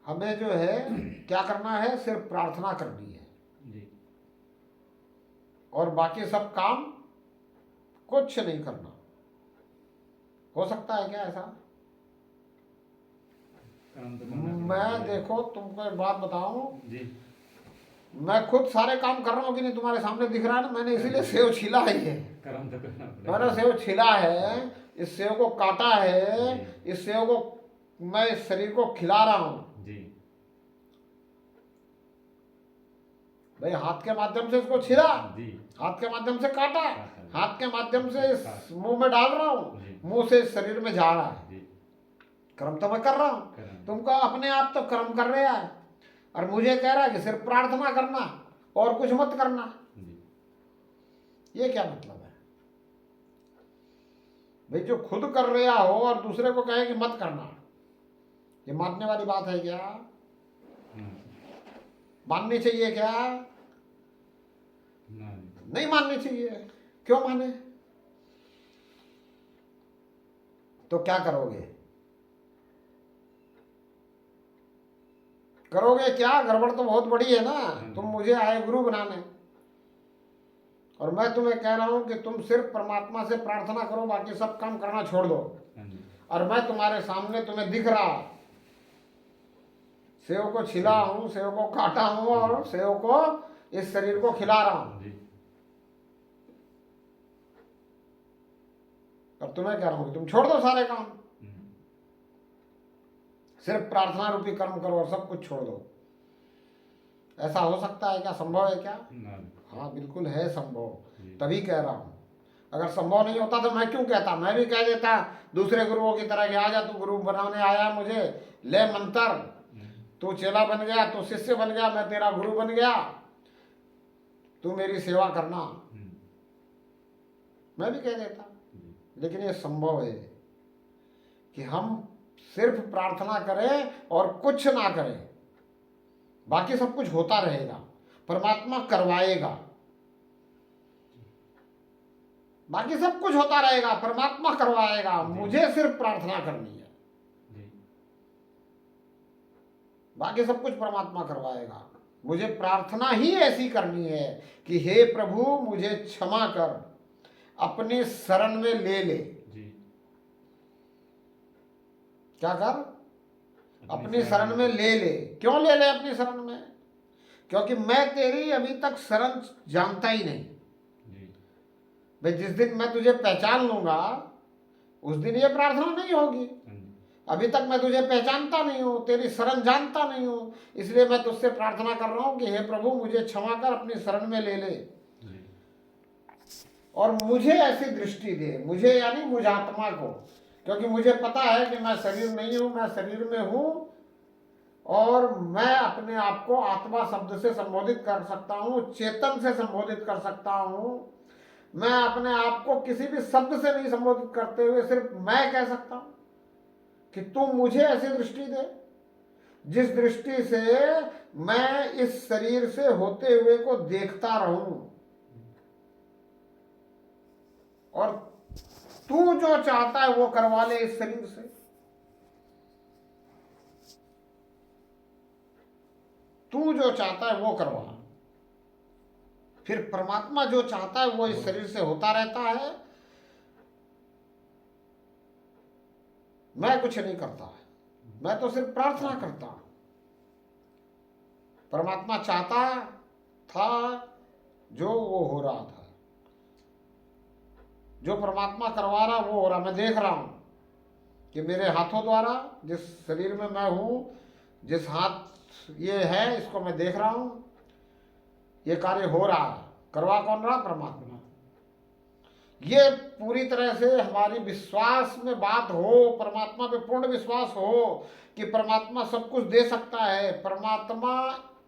हमें जो है क्या करना है? सिर्फ प्रार्थना करनी है, और बाकी सब काम कुछ नहीं करना। हो सकता है क्या ऐसा? मैं देखो तुमको एक बात बताऊं, मैं खुद सारे काम कर रहा हूँ कि नहीं, तुम्हारे सामने दिख रहा है ना। मैंने इसीलिए सेव छिला ही है, मैंने सेव छिला है, इस सेव को काटा है, इस सेव को मैं इस शरीर को खिला रहा हूँ भाई। हाथ के माध्यम से इसको छिला, हाथ के माध्यम से काटा, हाथ के माध्यम से इस मुंह में डाल रहा हूँ, मुंह से इस शरीर में जा रहा है। कर्म तो मैं कर रहा हूँ, तुमको अपने आप तो कर्म कर रहा है, और मुझे कह रहा है कि सिर्फ प्रार्थना करना और कुछ मत करना। ये क्या मतलब है भाई? जो खुद कर रहा हो और दूसरे को कहे कि मत करना, ये मानने वाली बात है क्या? माननी चाहिए क्या? नहीं माननी चाहिए। क्यों माने? तो क्या करोगे? करोगे क्या? गड़बड़ तो बहुत बड़ी है ना। तुम मुझे आए गुरु बनाने, और मैं तुम्हें कह रहा हूं कि तुम सिर्फ परमात्मा से प्रार्थना करो, बाकी सब काम करना छोड़ दो। और मैं तुम्हारे सामने तुम्हें दिख रहा, सेव को छिला हूं, सेव को काटा हूं, और सेव को इस शरीर को खिला रहा हूं। और तुम्हें कह रहा हूं कि तुम छोड़ दो सारे काम, सिर्फ प्रार्थना रूपी कर्म करो और सब कुछ छोड़ दो। ऐसा हो सकता है क्या? संभव है क्या? हाँ बिल्कुल है संभव, तभी कह रहा हूं। अगर संभव नहीं होता तो मैं क्यों कहता? मैं भी कह देता दूसरे गुरुओं की तरह कि आ जा, तू गुरु बनाने आया मुझे, ले मंत्र, तू चेला बन गया, तू शिष्य बन गया, मैं तेरा गुरु बन गया, तू मेरी सेवा करना, मैं भी कह देता। लेकिन ये संभव है कि हम सिर्फ प्रार्थना करें और कुछ ना करें, बाकी सब कुछ होता रहेगा, परमात्मा करवाएगा। बाकी सब कुछ होता रहेगा, परमात्मा करवाएगा, मुझे सिर्फ प्रार्थना करनी है, बाकी सब कुछ परमात्मा करवाएगा। मुझे प्रार्थना ही ऐसी करनी है कि हे प्रभु मुझे क्षमा कर, अपनी शरण में ले ले। क्या कर? अपनी शरण में ले ले। क्यों ले ले अपनी शरण में? क्योंकि मैं तेरी अभी तक शरण जानता ही नहीं। भाई जिस दिन मैं तुझे पहचान लूंगा उस दिन ये प्रार्थना नहीं होगी। अभी तक मैं तुझे पहचानता नहीं हूं, तेरी शरण जानता नहीं हूं, इसलिए मैं तुझसे प्रार्थना कर रहा हूं कि हे प्रभु मुझे क्षमा कर, अपनी शरण में ले ले और मुझे ऐसी दृष्टि दे, मुझे यानी मुझ आत्मा को, क्योंकि मुझे पता है कि मैं शरीर नहीं हूं, मैं शरीर में हूं और मैं अपने आप को आत्मा शब्द से संबोधित कर सकता हूं, चेतन से संबोधित कर सकता हूं। मैं अपने आप को किसी भी शब्द से नहीं संबोधित करते हुए सिर्फ मैं कह सकता हूं कि तू मुझे ऐसी दृष्टि दे जिस दृष्टि से मैं इस शरीर से होते हुए को देखता रहूं और तू जो चाहता है वो करवा ले इस शरीर से। तू जो चाहता है वो करवा। फिर परमात्मा जो चाहता है वो इस शरीर से होता रहता है। मैं कुछ नहीं करता, मैं तो सिर्फ प्रार्थना करता। परमात्मा चाहता था जो वो हो रहा था, जो परमात्मा करवा रहा वो हो रहा। मैं देख रहा हूं कि मेरे हाथों द्वारा जिस शरीर में मैं हूं, जिस हाथ ये है इसको मैं देख रहा हूं, ये कार्य हो रहा है। करवा कौन रहा? परमात्मा। ये पूरी तरह से हमारी विश्वास में बात हो, परमात्मा पे पूर्ण विश्वास हो कि परमात्मा सब कुछ दे सकता है। परमात्मा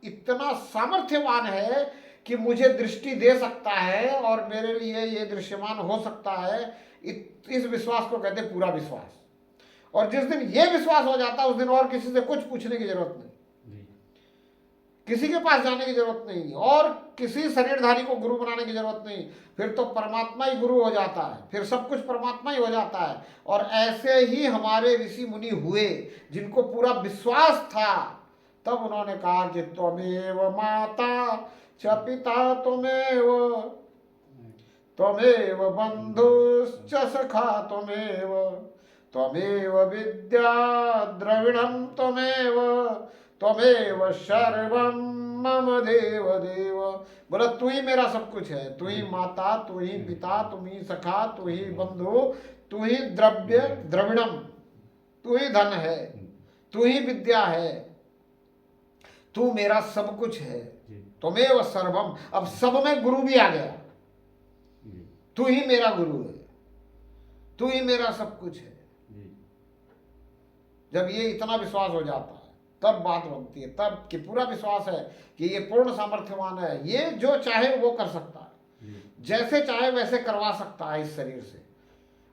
इतना सामर्थ्यवान है कि मुझे दृष्टि दे सकता है और मेरे लिए ये दृश्यमान हो सकता है। इस विश्वास को कहते हैं पूरा विश्वास। और जिस दिन ये विश्वास हो जाता है उस दिन और किसी से कुछ पूछने की जरूरत नहीं, किसी के पास जाने की जरूरत नहीं और किसी शरीरधारी को गुरु बनाने की जरूरत नहीं। फिर तो परमात्मा ही गुरु हो जाता है, फिर सब कुछ परमात्मा ही हो जाता है। और ऐसे ही हमारे ऋषि मुनि हुए जिनको पूरा विश्वास था, तब उन्होंने कहा कि त्वमेव माता च पिता त्वमेव, त्वमेव बंधुश्च सखा त्वमेव, त्वमेव विद्या द्रविणं त्वमेव, त्वमेव सर्वं मम देव देव। बोला तू ही मेरा सब कुछ है, तू ही माता, तू ही पिता, तू ही सखा, तू ही बंधु, तू ही द्रव्य द्रविणम, तू ही धन है, तू ही विद्या है, तू मेरा सब कुछ है। त्वमेव सर्वम, अब सब में गुरु भी आ गया। तू ही मेरा गुरु है, तू ही मेरा सब कुछ है। जब ये इतना विश्वास हो जाता है तब बात बनती है, तब कि पूरा विश्वास है कि ये पूर्ण सामर्थ्यवान है, ये जो चाहे वो कर सकता है, जैसे चाहे वैसे करवा सकता है इस शरीर से,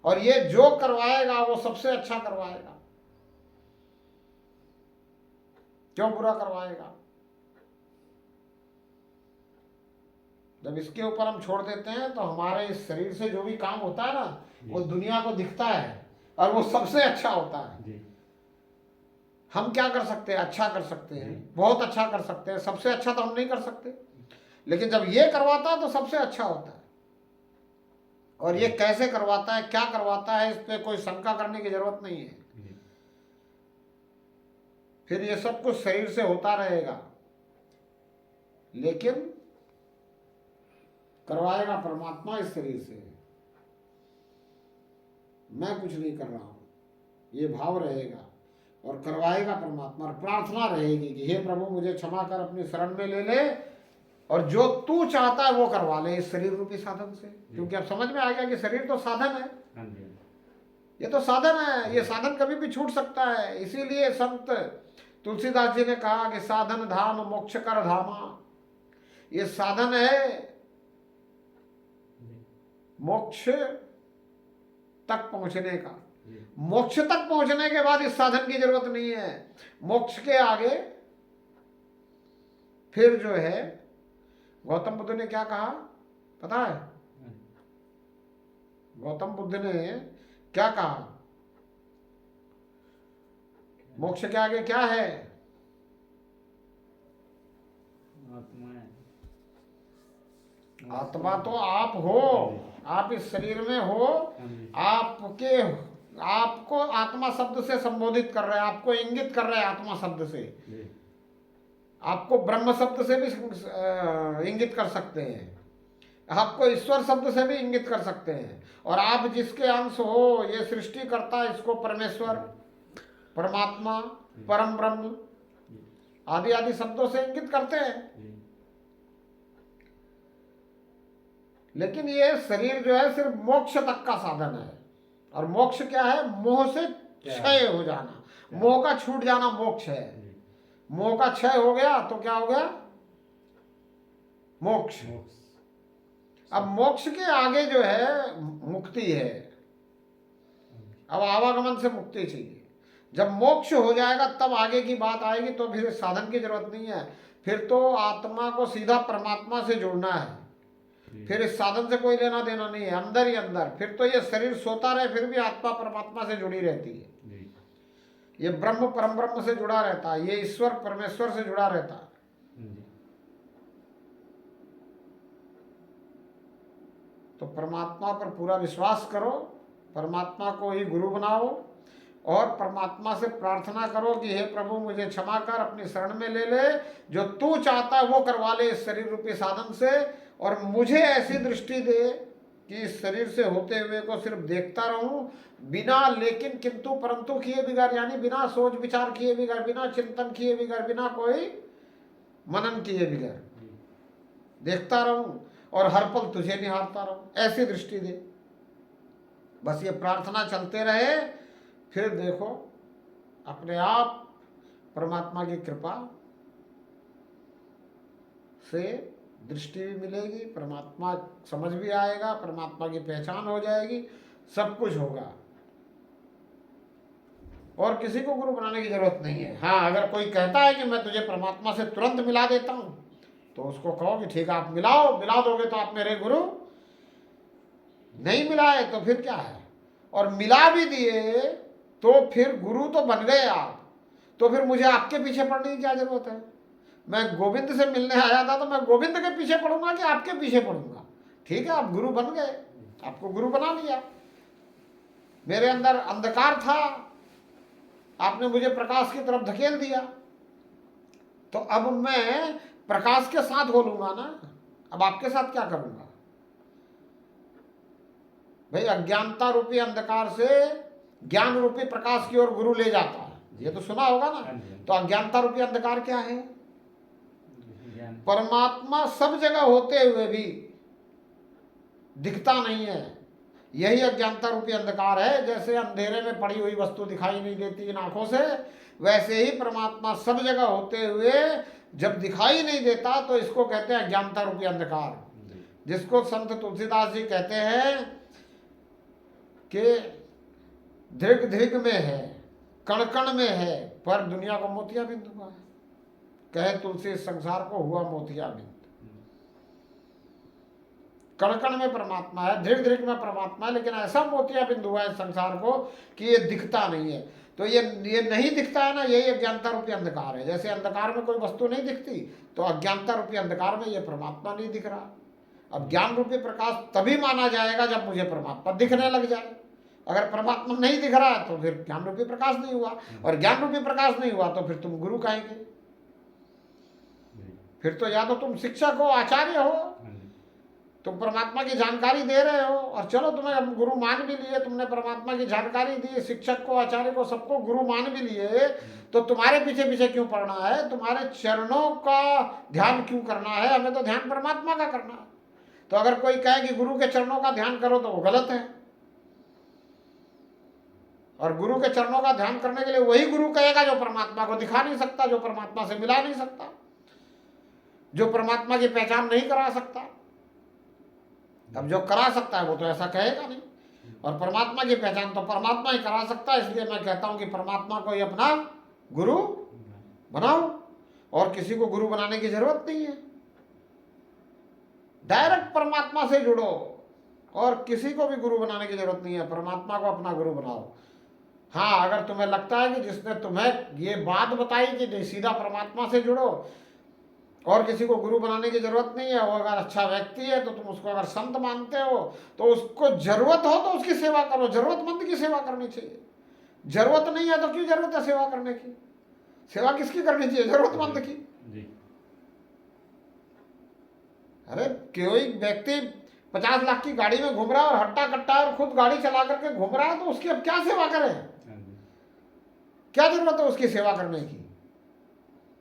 और ये जो करवाएगा वो सबसे अच्छा करवाएगा। क्यों बुरा करवाएगा? जब इसके ऊपर हम छोड़ देते हैं तो हमारे इस शरीर से जो भी काम होता है ना वो दुनिया को दिखता है और वो सबसे अच्छा होता है। हम क्या कर सकते हैं? अच्छा कर सकते हैं, बहुत अच्छा कर सकते हैं। सबसे अच्छा तो हम नहीं कर सकते, लेकिन जब ये करवाता है तो सबसे अच्छा होता है। और ये कैसे करवाता है, क्या करवाता है, इस पे कोई शंका करने की जरूरत नहीं है। फिर ये सब कुछ शरीर से होता रहेगा, लेकिन करवाएगा परमात्मा इस शरीर से। मैं कुछ नहीं कर रहा हूँ, ये भाव रहेगा और करवाएगा परमात्मा। और प्रार्थना रहेगी कि हे प्रभु मुझे क्षमा कर, अपनी शरण में ले ले और जो तू चाहता है वो करवा ले इस शरीर रूपी साधन से। क्योंकि अब समझ में आ गया कि शरीर तो साधन है, हाँ जी, ये तो साधन है, ये साधन कभी भी छूट सकता है। इसीलिए संत तुलसीदास जी ने कहा कि साधन धाम मोक्ष कर धामा, ये साधन है मोक्ष तक पहुंचने का। मोक्ष तक पहुंचने के बाद इस साधन की जरूरत नहीं है। मोक्ष के आगे फिर जो है गौतम बुद्ध ने क्या कहा पता है? गौतम बुद्ध ने क्या कहा? मोक्ष के आगे क्या है? आत्मा है। आत्मा तो आप हो, आप इस शरीर में हो। हाँ जी, आपके आपको आत्मा शब्द से संबोधित कर रहे हैं, आपको इंगित कर रहे हैं आत्मा शब्द से। जी, आपको ब्रह्म शब्द से भी इंगित कर सकते हैं, आपको ईश्वर शब्द से भी इंगित कर सकते हैं। और आप जिसके अंश हो, ये सृष्टि करता है, इसको परमेश्वर, परमात्मा, परम ब्रह्म आदि आदि शब्दों से इंगित करते हैं। जी, लेकिन ये शरीर जो है सिर्फ मोक्ष तक का साधन है। और मोक्ष क्या है? मोह से क्षय हो जाना, मोह का छूट जाना मोक्ष है। जी, मोह का क्षय हो गया तो क्या हो गया? मोक्ष। मोक्ष। अब मोक्ष के आगे जो है मुक्ति है। अब आवागमन से मुक्ति चाहिए। जब मोक्ष हो जाएगा तब आगे की बात आएगी, तो फिर साधन की जरूरत नहीं है। फिर तो आत्मा को सीधा परमात्मा से जोड़ना है, फिर इस साधन से कोई लेना देना नहीं है, अंदर ही अंदर। फिर तो ये शरीर सोता रहे फिर भी आत्मा परमात्मा से जुड़ी रहती है। जी, ये ब्रह्म परम ब्रह्म से जुड़ा रहता है, ये ईश्वर परमेश्वर से जुड़ा रहता है। जी, तो परमात्मा पर पूरा विश्वास करो, परमात्मा को ही गुरु बनाओ और परमात्मा से प्रार्थना करो कि हे प्रभु मुझे क्षमा कर, अपनी शरण में ले ले, जो तू चाहता है वो करवा ले इस शरीर रूपी साधन से। और मुझे ऐसी दृष्टि दे कि इस शरीर से होते हुए को सिर्फ देखता रहूं, बिना लेकिन किंतु परंतु किए बिगैर, यानी बिना सोच विचार किए बिगैर, बिना चिंतन किए बिगैर, बिना कोई मनन किए बिगैर देखता रहूं और हर पल तुझे निहारता रहूं, ऐसी दृष्टि दे। बस ये प्रार्थना चलते रहे, फिर देखो अपने आप परमात्मा की कृपा से दृष्टि भी मिलेगी, परमात्मा समझ भी आएगा, परमात्मा की पहचान हो जाएगी, सब कुछ होगा और किसी को गुरु बनाने की जरूरत नहीं है। हाँ, अगर कोई कहता है कि मैं तुझे परमात्मा से तुरंत मिला देता हूं, तो उसको कहो कि ठीक है आप मिलाओ, मिला दोगे तो आप मेरे गुरु, नहीं मिलाए तो फिर क्या है, और मिला भी दिए तो फिर गुरु तो बन गए आप, तो फिर मुझे आपके पीछे पड़ने की क्या जरूरत है? मैं गोविंद से मिलने आया था तो मैं गोविंद के पीछे पड़ूंगा कि आपके पीछे पड़ूंगा? ठीक है, आप गुरु बन गए, आपको गुरु बना लिया। मेरे अंदर अंधकार था, आपने मुझे प्रकाश की तरफ धकेल दिया, तो अब मैं प्रकाश के साथ बोलूंगा ना, अब आपके साथ क्या करूंगा? भाई अज्ञानता रूपी अंधकार से ज्ञान रूपी प्रकाश की ओर गुरु ले जाता है, ये तो सुना होगा ना। तो अज्ञानता रूपी अंधकार क्या है? परमात्मा सब जगह होते हुए भी दिखता नहीं है, यही अज्ञानता रूपी अंधकार है। जैसे अंधेरे में पड़ी हुई वस्तु दिखाई नहीं देती इन आंखों से, वैसे ही परमात्मा सब जगह होते हुए जब दिखाई नहीं देता तो इसको कहते हैं अज्ञानता रूपी अंधकार, जिसको संत तुलसीदास जी कहते हैं कि दृग दृग में है, कण कण में है, पर दुनिया को मोतिया बिंदु हुआ है। कहे तुलसी संसार को हुआ मोतिया बिंदु। कण कण में परमात्मा है, दृग दृग में परमात्मा है, लेकिन ऐसा मोतिया बिंदु हुआ है संसार को कि ये दिखता नहीं है। तो ये नहीं दिखता है ना, यही अज्ञानता रूपी अंधकार है। जैसे अंधकार में कोई वस्तु नहीं दिखती, तो अज्ञानता रूपी अंधकार में ये परमात्मा नहीं दिख रहा। अब ज्ञान रूपी प्रकाश तभी माना जाएगा जब मुझे परमात्मा दिखने लग जाए। अगर परमात्मा नहीं दिख रहा है तो फिर ज्ञान रूपी प्रकाश नहीं हुआ, और ज्ञान रूपी प्रकाश नहीं हुआ तो फिर तुम गुरु कहेंगे, फिर तो या तो तुम शिक्षक हो, आचार्य हो, तुम परमात्मा की जानकारी दे रहे हो, और चलो तुम्हें अब गुरु मान भी लिए, तुमने परमात्मा की जानकारी दी, शिक्षक को, आचार्य को, सबको गुरु मान भी लिए, तो तुम्हारे पीछे पीछे क्यों पड़ना है? तुम्हारे चरणों का ध्यान क्यों करना है? हमें तो ध्यान परमात्मा का करना है। तो अगर कोई कहे कि गुरु के चरणों का ध्यान करो तो वो गलत है। और गुरु के चरणों का ध्यान करने के लिए वही गुरु कहेगा जो परमात्मा को दिखा नहीं सकता, जो परमात्मा से मिला नहीं सकता, जो परमात्मा की पहचान नहीं करा सकता। अब जो करा सकता है वो तो ऐसा कहेगा नहीं, और परमात्मा की पहचान तो परमात्मा ही करा सकता है। इसलिए मैं कहता हूं कि परमात्मा को ही अपना गुरु बनाओ, और किसी को गुरु बनाने की जरूरत नहीं है। डायरेक्ट परमात्मा से जुड़ो, और किसी को भी गुरु बनाने की जरूरत नहीं है, परमात्मा को अपना गुरु बनाओ। हाँ, अगर तुम्हें लगता है कि जिसने तुम्हें ये बात बताई कि नहीं सीधा परमात्मा से जुड़ो और किसी को गुरु बनाने की जरूरत नहीं है, वो अगर अच्छा व्यक्ति है तो तुम उसको अगर संत मानते हो, तो उसको जरूरत हो तो उसकी सेवा करो। जरूरतमंद की सेवा करनी चाहिए। जरूरत नहीं है तो क्यों जरूरत है सेवा करने की? सेवा किसकी करनी चाहिए? जरूरतमंद की। अरे कोई व्यक्ति 50 लाख की गाड़ी में घूम रहा है और हट्टा कट्टा और खुद गाड़ी चला करके घूम रहा है, तो उसकी अब क्या सेवा करें? क्या जरूरत है उसकी सेवा करने की?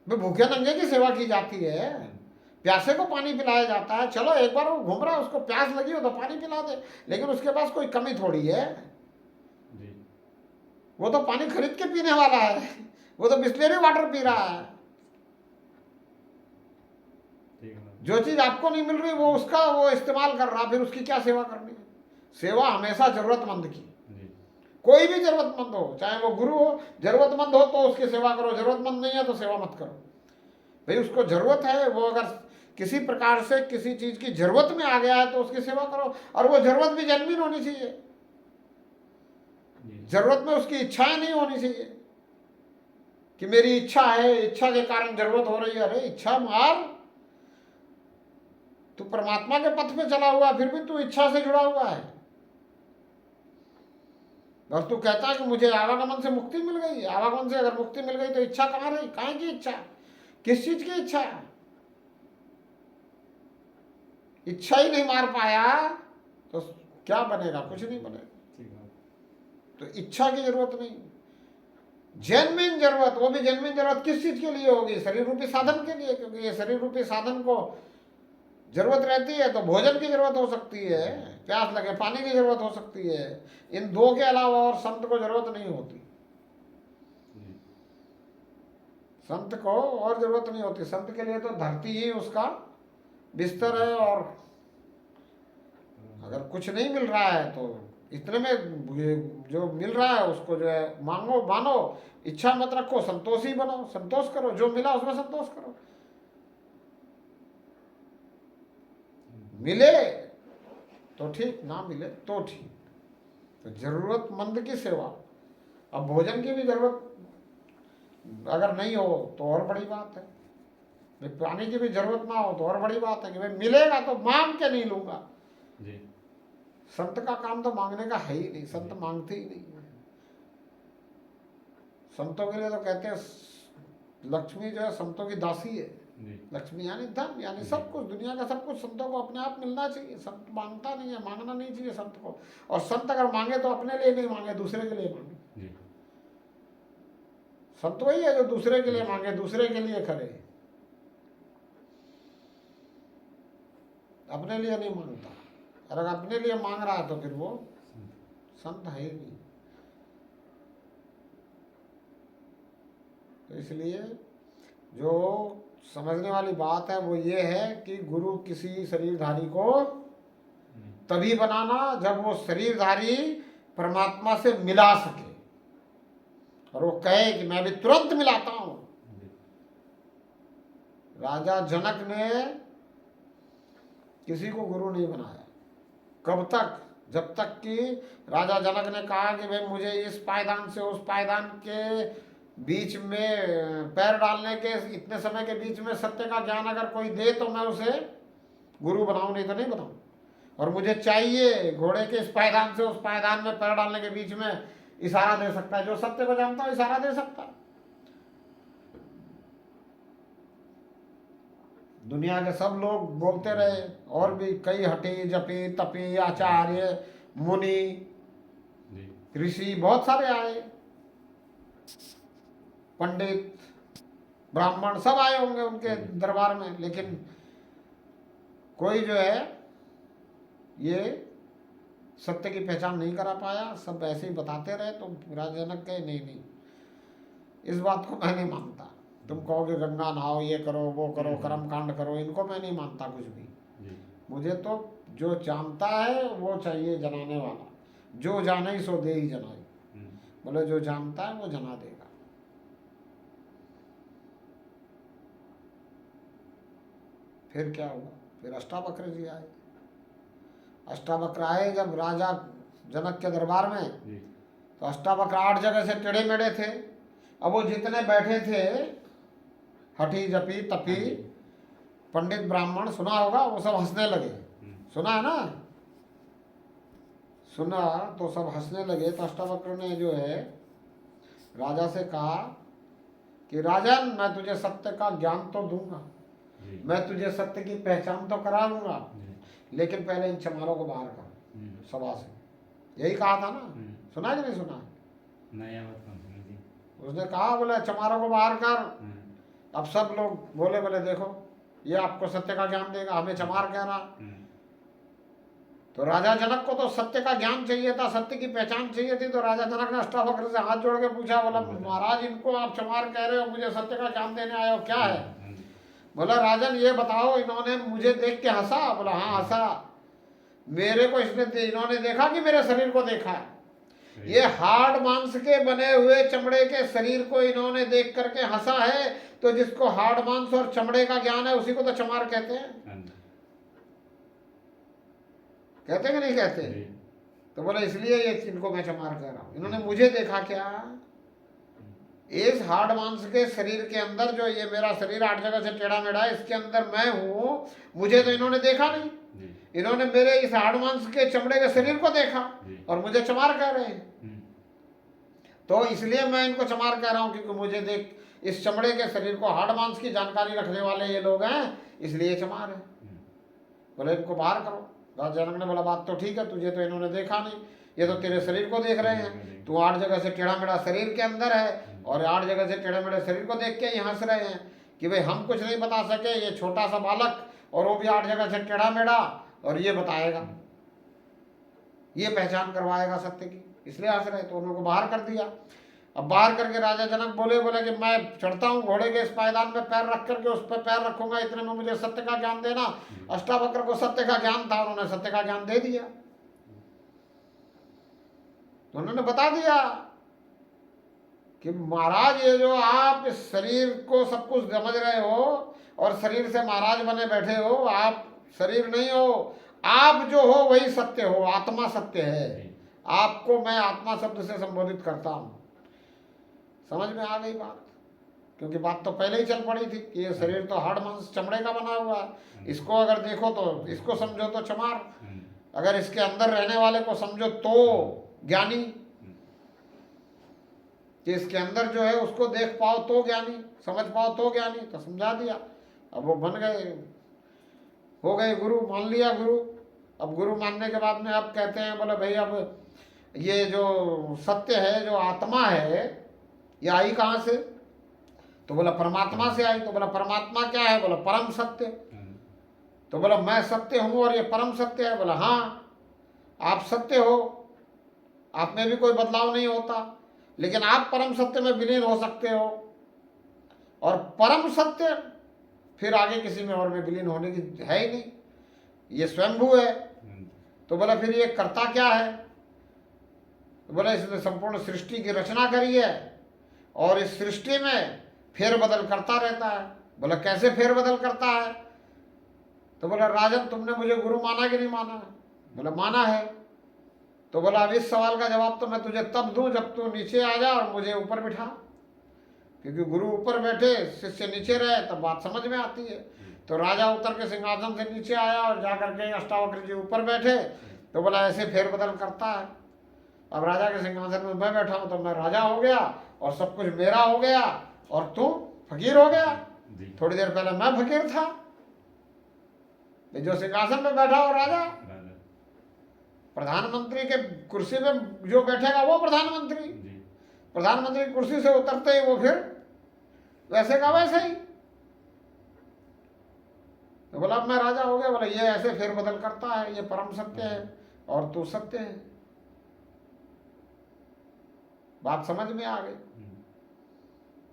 भूखे नंगे की सेवा की जाती है, प्यासे को पानी पिलाया जाता है। चलो एक बार वो घूम रहा है, उसको प्यास लगी हो तो पानी पिला दे, लेकिन उसके पास कोई कमी थोड़ी है। वो तो पानी खरीद के पीने वाला है, वो तो बिस्लेरी वाटर पी रहा है। जो चीज आपको नहीं मिल रही वो उसका वो इस्तेमाल कर रहा, फिर उसकी क्या सेवा करनी है? सेवा हमेशा जरूरतमंद की। कोई भी जरूरतमंद हो, चाहे वो गुरु हो, जरूरतमंद हो तो उसकी सेवा करो, जरूरतमंद नहीं है तो सेवा मत करो। भाई उसको जरूरत है, वो अगर किसी प्रकार से किसी चीज की जरूरत में आ गया है तो उसकी सेवा करो, और वो जरूरत भी जेन्युइन होनी चाहिए। जरूरत में उसकी इच्छाएं नहीं होनी चाहिए कि मेरी इच्छा है, इच्छा के कारण जरूरत हो रही है। अरे इच्छा मार, तू परमात्मा के पथ पे चला हुआ, फिर भी तू इच्छा से जुड़ा हुआ है, और तू कहता है कि मुझे आवागमन से मुक्ति मिल गई। आवागमन से अगर मुक्ति मिल गई तो इच्छा कहाँ रही? कहाँ की इच्छा? किस चीज की इच्छा? इच्छा ही नहीं मार पाया तो क्या बनेगा? कुछ नहीं बनेगा। तो इच्छा की जरूरत नहीं, जेन्युइन जरूरत, वो भी जेन्युइन जरूरत किस चीज के लिए होगी? शरीर रूपी साधन के लिए, क्योंकि ये शरीर रूपी साधन को जरूरत रहती है। तो भोजन की जरूरत हो सकती है, प्यास लगे पानी की जरूरत हो सकती है। इन दो के अलावा और संत को जरूरत नहीं होती। संत को और जरूरत नहीं होती। संत के लिए तो धरती ही उसका बिस्तर है, और अगर कुछ नहीं मिल रहा है तो इतने में जो मिल रहा है उसको जो है मांगो, मानो, इच्छा मत रखो, संतोषी बनो, संतोष करो, जो मिला उसमें संतोष करो। मिले तो ठीक, ना मिले तो ठीक। तो जरूरतमंद की सेवा। अब भोजन की भी जरूरत अगर नहीं हो तो और बड़ी बात है, भाई पानी की भी जरूरत ना हो तो और बड़ी बात है कि भाई मिलेगा तो मांग के नहीं लूंगा जी। संत का काम तो मांगने का है ही नहीं, संत मांगते ही नहीं। संतों के लिए तो कहते हैं लक्ष्मी जो है संतों की दासी है। लक्ष्मी यानी धन, यानी सब कुछ, दुनिया का सब कुछ संतों को अपने आप मिलना चाहिए। संत मांगता नहीं है, मांगना नहीं चाहिए संत को। और संत अगर मांगे तो अपने लिए नहीं मांगे, दूसरे के लिए मांगे। संत वही है जो दूसरे के लिए मांगे, दूसरे के लिए करे, अपने लिए नहीं मांगता। और अगर अपने लिए मांग रहा है तो फिर वो संत है ही नहीं। तो इसलिए जो समझने वाली बात है वो ये है कि गुरु किसी शरीरधारी को तभी बनाना जब वो शरीरधारी परमात्मा से मिला सके, और वो कहे कि मैं भी तुरंत मिलाता हूं। राजा जनक ने किसी को गुरु नहीं बनाया। कब तक? जब तक कि राजा जनक ने कहा कि भाई मुझे इस पायदान से उस पायदान के बीच में पैर डालने के इतने समय के बीच में सत्य का ज्ञान अगर कोई दे तो मैं उसे गुरु बनाऊं, नहीं तो नहीं बनाऊं। और मुझे चाहिए घोड़े के इस पायदान से उस पायदान में पैर डालने के बीच में इशारा दे सकता है, जो सत्य को जानता है इशारा दे सकता है। दुनिया के सब लोग बोलते रहे, और भी कई हठी जपी तपी आचार्य मुनि जी ऋषि बहुत सारे आए, पंडित ब्राह्मण सब आए होंगे उनके दरबार में, लेकिन कोई जो है ये सत्य की पहचान नहीं करा पाया। सब ऐसे ही बताते रहे। तो राजा जनक कहे नहीं नहीं, इस बात को मैं नहीं मानता। तुम कहोगे गंगा नहाओ, ये करो वो करो, कर्म कांड करो, इनको मैं नहीं मानता कुछ भी। जी मुझे तो जो जानता है वो चाहिए जनाने वाला, जो जाने सो दे ही जनाई। बोले जो जानता है वो जना देगा। फिर क्या हुआ, फिर अष्टावक्र जी आए। अष्टावक्र आए जब राजा जनक के दरबार में, जी तो अष्टावक्र 8 जगह से टेढ़े मेढ़े थे। अब वो जितने बैठे थे हठी जपी तपी पंडित ब्राह्मण, सुना होगा, वो सब हंसने लगे। सुना है ना? सुना तो सब हंसने लगे। तो अष्टावक्र ने जो है राजा से कहा कि राजन, मैं तुझे सत्य का ज्ञान तो दूंगा, जी मैं तुझे सत्य की पहचान तो करा लूंगा, जी लेकिन पहले इन चमारों को बाहर कर सभा से। यही कहा था ना? सुना है कि नहीं सुना? नया बात कौन सुनी थी? उसने कहा, बोले चमारों को बाहर कर। अब सब लोग बोले, बोले देखो ये आपको सत्य का ज्ञान देगा, हमें चमार कह रहा। तो राजा जनक को तो सत्य का ज्ञान चाहिए था, सत्य की पहचान चाहिए थी। तो राजा जनक ने अष्टावक्र से हाथ जोड़ के पूछा, बोला महाराज इनको आप चमार कह रहे हो, मुझे सत्य का ज्ञान देने आए हो, क्या है? बोला राजन ये बताओ, इन्होंने मुझे देख के हंसा? बोला हाँ हंसा। मेरे को इन्होंने देखा कि मेरे शरीर को देखा? ये हार्ड मांस के बने हुए चमड़े के शरीर को इन्होंने देख करके हंसा है। तो जिसको हार्ड मांस और चमड़े का ज्ञान है उसी को तो चमार कहते हैं। कहते कि नहीं कहते? तो बोले इसलिए ये इनको मैं चमार कह रहा हूं। इन्होंने मुझे देखा क्या? इस हार्ड मांस के शरीर के अंदर जो ये मेरा शरीर 8 जगह से टेढ़ा मेढ़ा है, इसके अंदर मैं हूं, मुझे तो इन्होंने देखा नहीं। इन्होंने मेरे इस हार्ड मांस के चमड़े के शरीर को देखा और मुझे चमार कह रहे हैं। तो इसलिए मैं इनको चमार कह रहा हूं, क्योंकि मुझे देख इस चमड़े के शरीर को, हार्ड मांस की जानकारी रखने वाले ये लोग हैं, इसलिए चमार है। बोले इनको बाहर करो। राजा जनक ने बोला बात तो ठीक है, तुझे तो इन्होंने देखा नहीं, ये तो तेरे शरीर को देख रहे हैं। तू 8 जगह से टेढ़ा मेढ़ा शरीर के अंदर है और 8 जगह से टेढ़े मेढ़े शरीर को देख के ही हंस रहे हैं कि भाई हम कुछ नहीं बता सके, ये छोटा सा बालक और वो भी 8 जगह से टेढ़ा मेढ़ा, और ये बताएगा, ये पहचान करवाएगा सत्य की, इसलिए हंस रहे। तो उनको बाहर कर दिया। अब बाहर करके राजा जनक बोले कि मैं चढ़ता हूँ घोड़े के इस पायदान में, पैर रख करके उस पर पैर रखूंगा, इतने में मुझे सत्य का ज्ञान देना। अष्टावक्र को सत्य का ज्ञान था, उन्होंने सत्य का ज्ञान दे दिया। तो उन्होंने बता दिया कि महाराज ये जो आप इस शरीर को सब कुछ समझ रहे हो और शरीर से महाराज बने बैठे हो, आप शरीर नहीं हो, आप जो हो वही सत्य हो, आत्मा सत्य है। आपको मैं आत्मा शब्द से संबोधित करता हूं। समझ में आ गई बात? क्योंकि बात तो पहले ही चल पड़ी थी कि ये शरीर तो हार्ड मांस चमड़े का बना हुआ है, इसको अगर देखो तो इसको समझो तो चमार, अगर इसके अंदर रहने वाले को समझो तो ज्ञानी, कि इसके अंदर जो है उसको देख पाओ तो ज्ञानी, समझ पाओ तो ज्ञानी। तो समझा दिया। अब वो बन गए, हो गए गुरु, मान लिया गुरु। अब गुरु मानने के बाद में अब कहते हैं, बोले भाई अब ये जो सत्य है, जो आत्मा है, ये आई कहाँ से? तो बोला परमात्मा से आई। तो बोला परमात्मा क्या है? बोला परम सत्य। तो बोला मैं सत्य हूं और ये परम सत्य है? बोला हाँ, आप सत्य हो, आप में भी कोई बदलाव नहीं होता, लेकिन आप परम सत्य में विलीन हो सकते हो, और परम सत्य फिर आगे किसी में और में विलीन होने की है ही नहीं, ये स्वयंभू है। तो बोला फिर ये करता क्या है? तो बोला इसने संपूर्ण सृष्टि की रचना करी है और इस सृष्टि में फेरबदल करता रहता है। बोला कैसे फेरबदल करता है? तो बोला राजन तुमने मुझे गुरु माना कि नहीं माना है? बोला माना है। तो बोला अब इस सवाल का जवाब तो मैं तुझे तब दूं जब तू नीचे आ जा और मुझे ऊपर बिठा, क्योंकि गुरु ऊपर बैठे शिष्य नीचे रहे तब बात समझ में आती है। तो राजा उतर के सिंहासन से नीचे आया और जाकर के अष्टावक्र जी ऊपर बैठे। तो बोला ऐसे फेरबदल करता है। अब राजा के सिंहासन में मैं बैठा हूं तो मैं राजा हो गया और सब कुछ मेरा हो गया और तू फकीर हो गया। थोड़ी देर पहले मैं फकीर था, जो सिंहासन में बैठा हो राजा, राजा प्रधानमंत्री के कुर्सी में जो बैठेगा वो प्रधानमंत्री, जी प्रधानमंत्री की कुर्सी से उतरते ही वो फिर वैसे का वैसे ही। तो बोला अब मैं राजा हो गया, बोला ये ऐसे फेर बदल करता है, ये परम सत्य है और तू सत्य है। बात समझ में आ गई।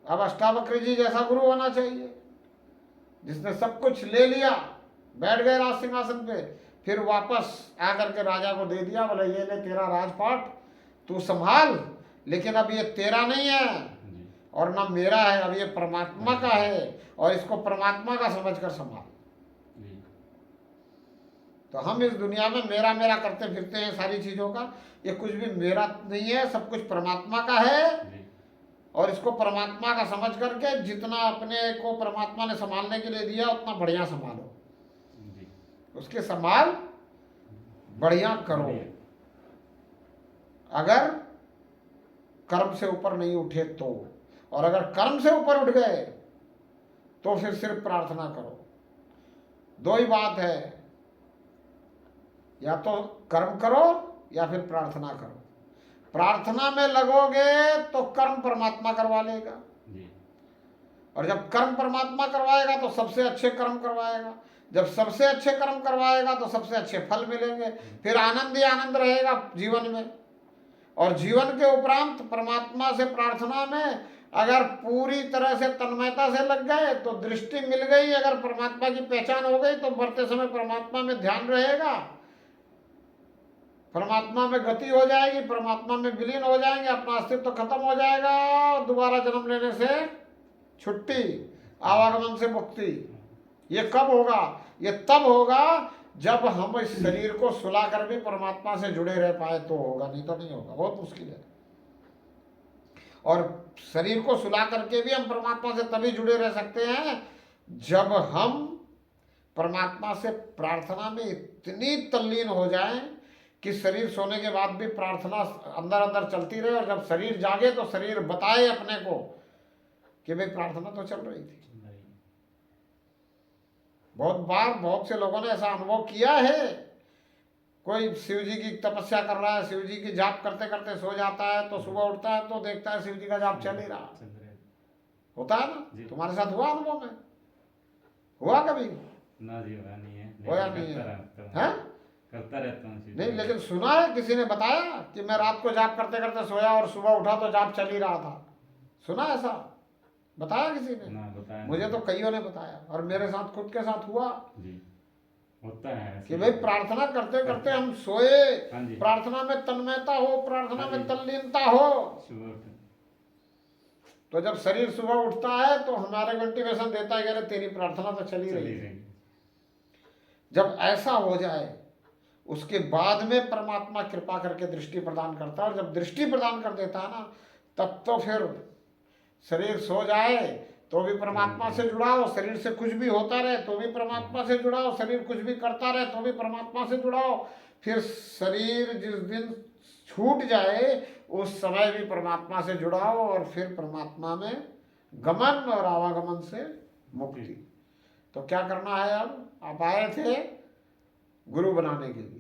अब अष्टावक्र जी जैसा गुरु होना चाहिए, जिसने सब कुछ ले लिया, बैठ गए राज सिंहासन पे, फिर वापस आकर के राजा को दे दिया, बोले ये ले तेरा राजपाट, तू संभाल, लेकिन अब ये तेरा नहीं है और ना मेरा है, अब ये परमात्मा का है और इसको परमात्मा का समझकर संभाल। तो हम इस दुनिया में मेरा मेरा करते फिरते हैं सारी चीजों का, ये कुछ भी मेरा नहीं है, सब कुछ परमात्मा का है और इसको परमात्मा का समझ करके जितना अपने को परमात्मा ने संभालने के लिए दिया उतना बढ़िया संभालो, उसके संभाल बढ़िया करो। अगर कर्म से ऊपर नहीं उठे तो, और अगर कर्म से ऊपर उठ गए तो फिर सिर्फ प्रार्थना करो। दो ही बात है, या तो कर्म करो या फिर प्रार्थना करो। प्रार्थना में लगोगे तो कर्म परमात्मा करवा लेगा, और जब कर्म परमात्मा करवाएगा तो सबसे अच्छे कर्म करवाएगा, जब सबसे अच्छे कर्म करवाएगा तो सबसे अच्छे फल मिलेंगे, फिर आनंद ही आनंद रहेगा जीवन में। और जीवन के उपरांत परमात्मा से प्रार्थना में अगर पूरी तरह से तन्मयता से लग गए तो दृष्टि मिल गई, अगर परमात्मा की पहचान हो गई तो बढ़ते समय परमात्मा में ध्यान रहेगा, परमात्मा में गति हो जाएगी, परमात्मा में विलीन हो जाएंगे, अपना अस्तित्व खत्म हो जाएगा और दोबारा जन्म लेने से छुट्टी, आवागमन से मुक्ति। ये कब होगा? ये तब होगा जब हम इस शरीर को सुला कर भी परमात्मा से जुड़े रह पाए तो होगा, नहीं तो नहीं होगा, बहुत मुश्किल है। और शरीर को सुला करके भी हम परमात्मा से तभी जुड़े रह सकते हैं जब हम परमात्मा से प्रार्थना में इतनी तल्लीन हो जाएं कि शरीर सोने के बाद भी प्रार्थना अंदर अंदर चलती रहे, और जब शरीर जागे तो शरीर बताए अपने को कि भाई प्रार्थना तो चल रही थी। बहुत बार बहुत से लोगों ने ऐसा अनुभव किया है, कोई शिव जी की तपस्या कर रहा है, शिव जी की जाप करते करते सो जाता है, तो सुबह उठता है तो देखता है शिव जी का जाप चल ही रहा। होता है ना? तुम्हारे साथ हुआ अनुभव में? हुआ कभी? ना जी, हुआ नहीं है। होया नहीं है? करता रहता हूँ नहीं, लेकिन सुना है, किसी ने बताया कि मैं रात को जाप करते करते सोया और सुबह उठा तो जाप चल ही रहा था? सुना ऐसा? बताया किसी ने? ना, बताया मुझे तो कईयों ने बताया, और मेरे साथ खुद के साथ हुआ जी, होता है कि भाई प्रार्थना करते करते हम सोए, हाँ जी, प्रार्थना में तन्मयता हो, प्रार्थना हाँ में जी। तल्लीनता हो, सुबह उठ- तो जब शरीर सुबह उठता है तो हमारे इंटिमेशन देता है कि अरे तेरी प्रार्थना तो चली रही चली है। रही। जब ऐसा हो जाए उसके बाद में परमात्मा कृपा करके दृष्टि प्रदान करता है, और जब दृष्टि प्रदान कर देता है ना, तब तो फिर शरीर सो जाए तो भी परमात्मा से जुड़ाओ, शरीर से कुछ भी होता रहे तो भी परमात्मा से जुड़ाओ, शरीर कुछ भी करता रहे तो भी परमात्मा से जुड़ाओ, फिर शरीर जिस दिन छूट जाए उस समय भी परमात्मा से जुड़ाओ, और फिर परमात्मा में गमन और आवागमन से मुक्ति। तो क्या करना है? अब आप आए थे गुरु बनाने के लिए,